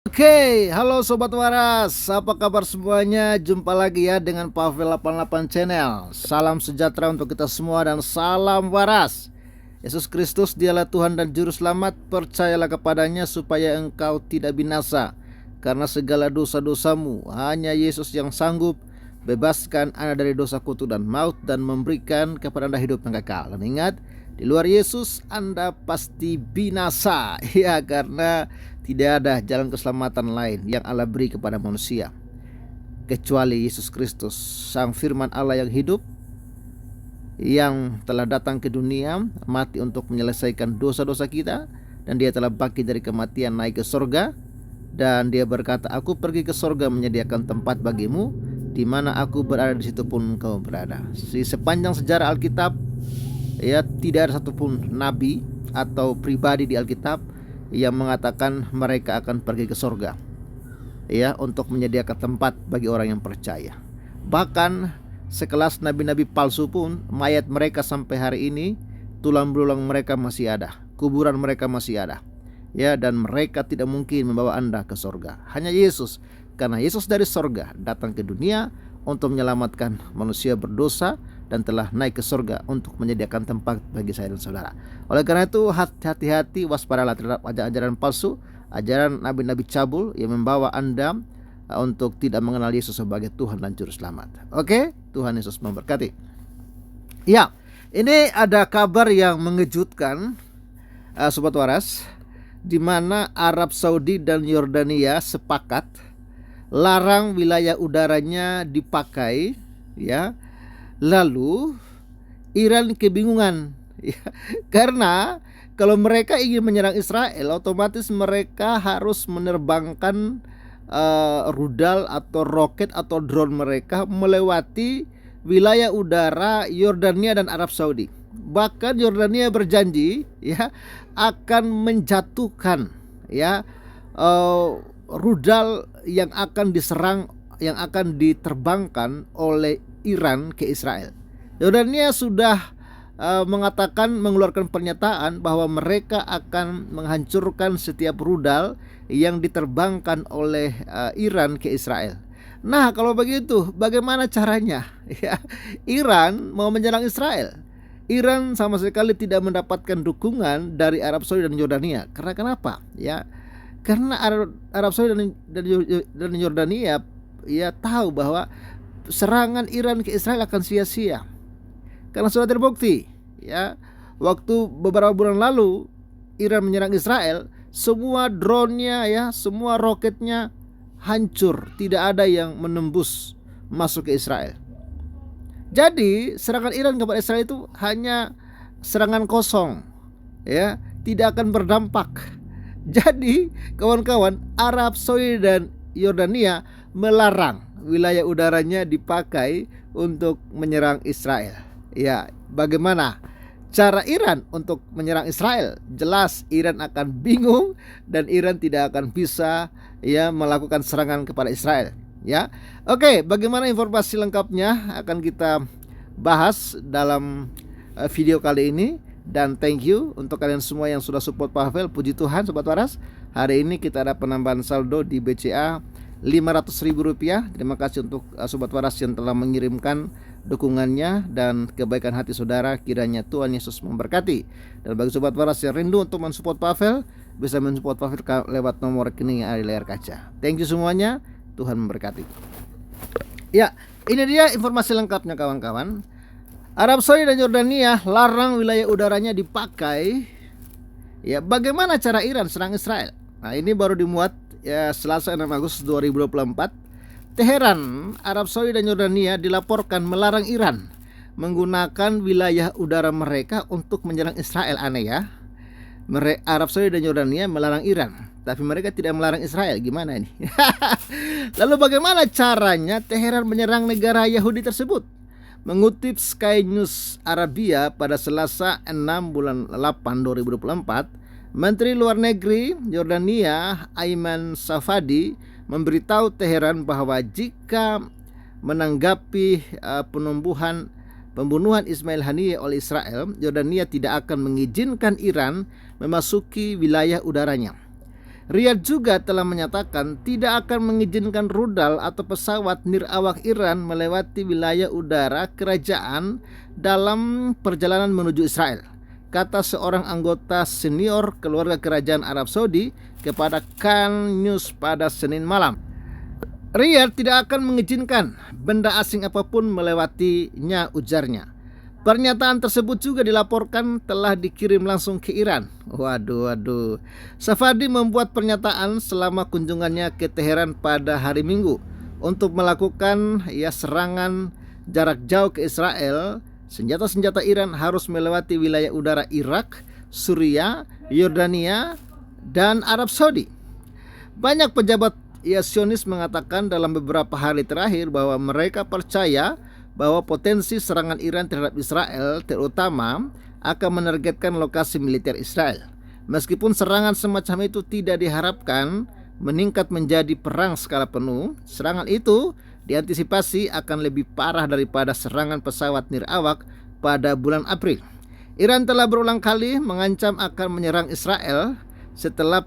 Oke, halo Sobat Waras, apa kabar semuanya? Jumpa lagi ya dengan Pavel 88 Channel. Salam sejahtera untuk kita semua dan salam waras. Yesus Kristus dialah Tuhan dan Juru Selamat. Percayalah kepadanya supaya engkau tidak binasa. Karena segala dosa-dosamu, hanya Yesus yang sanggup bebaskan Anda dari dosa kutuk dan maut dan memberikan kepada Anda hidup yang kekal. Dan ingat, di luar Yesus Anda pasti binasa. Ya, karena tidak ada jalan keselamatan lain yang Allah beri kepada manusia kecuali Yesus Kristus, Sang Firman Allah yang hidup, yang telah datang ke dunia, mati untuk menyelesaikan dosa-dosa kita, dan Dia telah bangkit dari kematian naik ke sorga. Dan Dia berkata, aku pergi ke sorga menyediakan tempat bagimu, di mana aku berada di situ pun kau berada. Di sepanjang sejarah Alkitab, ya, tidak ada satupun nabi atau pribadi di Alkitab yang mengatakan mereka akan pergi ke sorga, ya, untuk menyediakan tempat bagi orang yang percaya. Bahkan sekelas nabi-nabi palsu pun, mayat mereka sampai hari ini, tulang belulang mereka masih ada, kuburan mereka masih ada, ya, dan mereka tidak mungkin membawa Anda ke sorga. Hanya Yesus, karena Yesus dari sorga datang ke dunia untuk menyelamatkan manusia berdosa dan telah naik ke surga untuk menyediakan tempat bagi saya dan saudara. Oleh karena itu, hati-hati, waspadalah terhadap ajaran palsu, ajaran nabi-nabi cabul yang membawa Anda untuk tidak mengenal Yesus sebagai Tuhan dan Juru Selamat. Oke, Tuhan Yesus memberkati. Ya, ini ada kabar yang mengejutkan, Sobat Waras, di mana Arab Saudi dan Yordania sepakat larang wilayah udaranya dipakai, ya. Lalu Iran kebingungan, ya, karena kalau mereka ingin menyerang Israel, otomatis mereka harus menerbangkan rudal atau roket atau drone mereka melewati wilayah udara Yordania dan Arab Saudi. Bahkan Yordania berjanji, ya, akan menjatuhkan, ya, rudal yang akan diserang, yang akan diterbangkan oleh Iran ke Israel. Yordania sudah mengatakan, mengeluarkan pernyataan bahwa mereka akan menghancurkan setiap rudal yang diterbangkan oleh Iran ke Israel. Nah, kalau begitu bagaimana caranya? Ya, Iran mau menyerang Israel. Iran sama sekali tidak mendapatkan dukungan dari Arab Saudi dan Yordania. Karena kenapa? Ya, karena Arab Saudi dan Yordania, ya, tahu bahwa serangan Iran ke Israel akan sia-sia karena sudah terbukti, ya, waktu beberapa bulan lalu Iran menyerang Israel, semua drone-nya, ya, semua roketnya hancur, tidak ada yang menembus masuk ke Israel. Jadi serangan Iran kepada Israel itu hanya serangan kosong, ya, tidak akan berdampak. Jadi kawan-kawan, Arab Saudi dan Yordania melarang wilayah udaranya dipakai untuk menyerang Israel. Ya, bagaimana cara Iran untuk menyerang Israel? Jelas Iran akan bingung dan Iran tidak akan bisa, ya, melakukan serangan kepada Israel. Ya, oke, bagaimana informasi lengkapnya akan kita bahas dalam video kali ini. Dan thank you untuk kalian semua yang sudah support Pavel. Puji Tuhan, Sobat Waras, hari ini kita ada penambahan saldo di BCA Rp500.000. Terima kasih untuk Sobat Waras yang telah mengirimkan dukungannya dan kebaikan hati saudara. Kiranya Tuhan Yesus memberkati. Dan bagi Sobat Waras yang rindu untuk mensupport Pavel, bisa mensupport Pavel lewat nomor rekening yang ada di layar kaca. Thank you semuanya, Tuhan memberkati. Ya, ini dia informasi lengkapnya kawan-kawan. Arab Saudi dan Yordania larang wilayah udaranya dipakai. Ya, bagaimana cara Iran serang Israel? Nah, ini baru dimuat, ya, Selasa 6 Agustus 2024. Teheran, Arab Saudi dan Yordania dilaporkan melarang Iran menggunakan wilayah udara mereka untuk menyerang Israel. Aneh, ya. Arab Saudi dan Yordania melarang Iran, tapi mereka tidak melarang Israel. Gimana ini? Lalu bagaimana caranya Teheran menyerang negara Yahudi tersebut? Mengutip Sky News Arabia pada Selasa 6 bulan 8 2024, Menteri Luar Negeri Yordania Ayman Safadi memberitahu Teheran bahwa jika menanggapi pembunuhan Ismail Haniyeh oleh Israel, Yordania tidak akan mengizinkan Iran memasuki wilayah udaranya. Riyadh juga telah menyatakan tidak akan mengizinkan rudal atau pesawat nirawak Iran melewati wilayah udara kerajaan dalam perjalanan menuju Israel, kata seorang anggota senior keluarga kerajaan Arab Saudi kepada Kan News pada Senin malam. Riyadh tidak akan mengizinkan benda asing apapun melewatinya, ujarnya. Pernyataan tersebut juga dilaporkan telah dikirim langsung ke Iran. Waduh. Safadi membuat pernyataan selama kunjungannya ke Teheran pada hari Minggu untuk melakukan serangan jarak jauh ke Israel. Senjata-senjata Iran harus melewati wilayah udara Irak, Suriah, Yordania, dan Arab Saudi. Banyak pejabat Zionis mengatakan dalam beberapa hari terakhir bahwa mereka percaya bahwa potensi serangan Iran terhadap Israel terutama akan menargetkan lokasi militer Israel. Meskipun serangan semacam itu tidak diharapkan meningkat menjadi perang skala penuh, serangan itu diantisipasi akan lebih parah daripada serangan pesawat nirawak pada bulan April. Iran telah berulang kali mengancam akan menyerang Israel setelah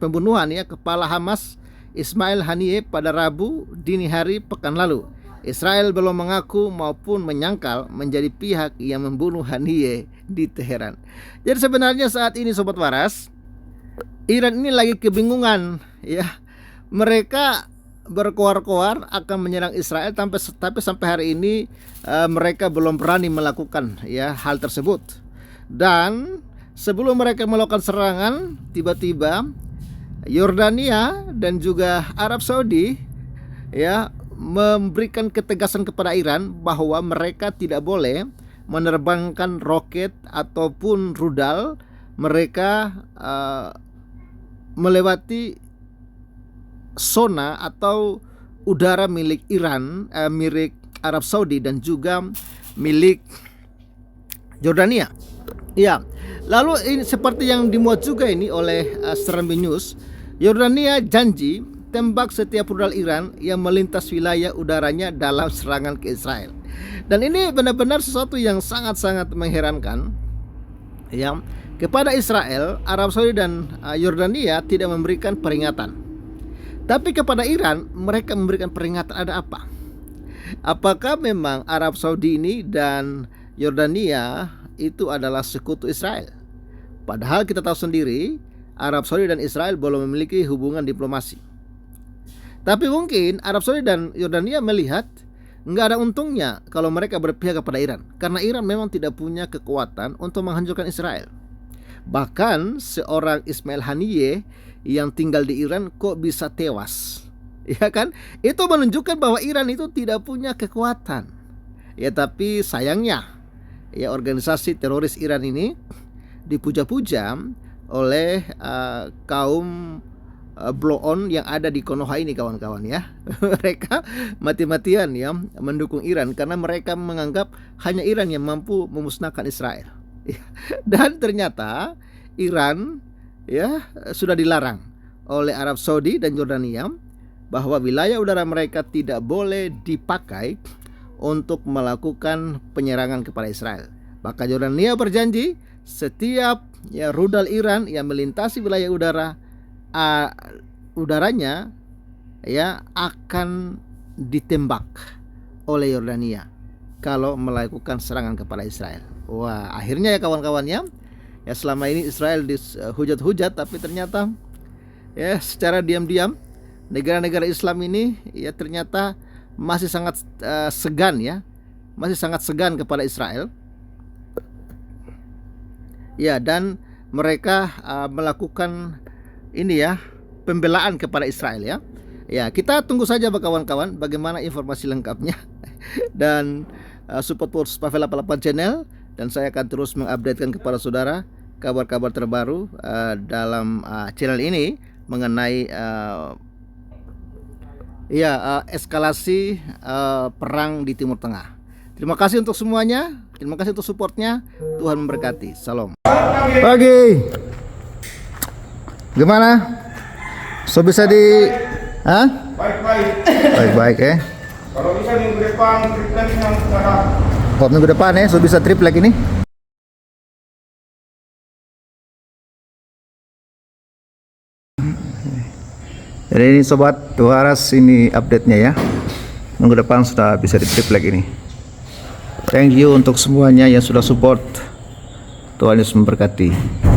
pembunuhan kepala Hamas Ismail Haniyeh pada Rabu dini hari pekan lalu. Israel belum mengaku maupun menyangkal menjadi pihak yang membunuh Haniyeh di Teheran. Jadi sebenarnya saat ini Sobat Waras, Iran ini lagi kebingungan ya. Mereka berkoar-koar akan menyerang Israel, tapi sampai hari ini mereka belum berani melakukan hal tersebut. Dan sebelum mereka melakukan serangan, tiba-tiba Yordania dan juga Arab Saudi memberikan ketegasan kepada Iran bahwa mereka tidak boleh menerbangkan roket ataupun rudal mereka melewati zona atau udara milik Iran, milik Arab Saudi dan juga milik Jordania. Ya, lalu ini seperti yang dimuat juga ini oleh Serambi News, Yordania janji tembak setiap rudal Iran yang melintas wilayah udaranya dalam serangan ke Israel. Dan ini benar-benar sesuatu yang sangat-sangat mengherankan. Kepada Israel, Arab Saudi dan Yordania tidak memberikan peringatan. Tapi kepada Iran mereka memberikan peringatan. Ada apa? Apakah memang Arab Saudi ini dan Yordania itu adalah sekutu Israel? Padahal kita tahu sendiri Arab Saudi dan Israel belum memiliki hubungan diplomasi. Tapi mungkin Arab Saudi dan Yordania melihat nggak ada untungnya kalau mereka berpihak kepada Iran, karena Iran memang tidak punya kekuatan untuk menghancurkan Israel. Bahkan seorang Ismail Haniyeh yang tinggal di Iran kok bisa tewas, ya kan? Itu menunjukkan bahwa Iran itu tidak punya kekuatan. Tapi sayangnya organisasi teroris Iran ini dipuja-puja oleh kaum blow on yang ada di Konoha ini, kawan-kawan ya. Mereka mati-matian mendukung Iran karena mereka menganggap hanya Iran yang mampu memusnahkan Israel. Dan ternyata Iran sudah dilarang oleh Arab Saudi dan Jordania bahwa wilayah udara mereka tidak boleh dipakai untuk melakukan penyerangan kepada Israel. Maka Jordania berjanji setiap rudal Iran yang melintasi wilayah udaranya akan ditembak oleh Yordania kalau melakukan serangan kepada Israel. Wah, akhirnya kawan-kawan selama ini Israel dihujat-hujat, tapi ternyata secara diam-diam negara-negara Islam ini ternyata masih sangat masih sangat segan kepada Israel. Dan mereka melakukan ini pembelaan kepada Israel kita tunggu saja kawan-kawan bagaimana informasi lengkapnya. Dan support Pavela 88 channel, dan saya akan terus mengupdatekan kepada saudara kabar-kabar terbaru dalam channel ini mengenai eskalasi perang di Timur Tengah. Terima kasih untuk semuanya, terima kasih untuk supportnya. Tuhan memberkati. Salam. Pagi. Gimana? So bisa di Baik-baik Kalau bisa minggu depan trip lagi yang minggu depan so bisa trip lagi nih. Jadi ini sobat Waras, ini update-nya ya. Minggu depan sudah bisa di-triplek ini. Thank you untuk semuanya yang sudah support. Tuhan Yesus memberkati.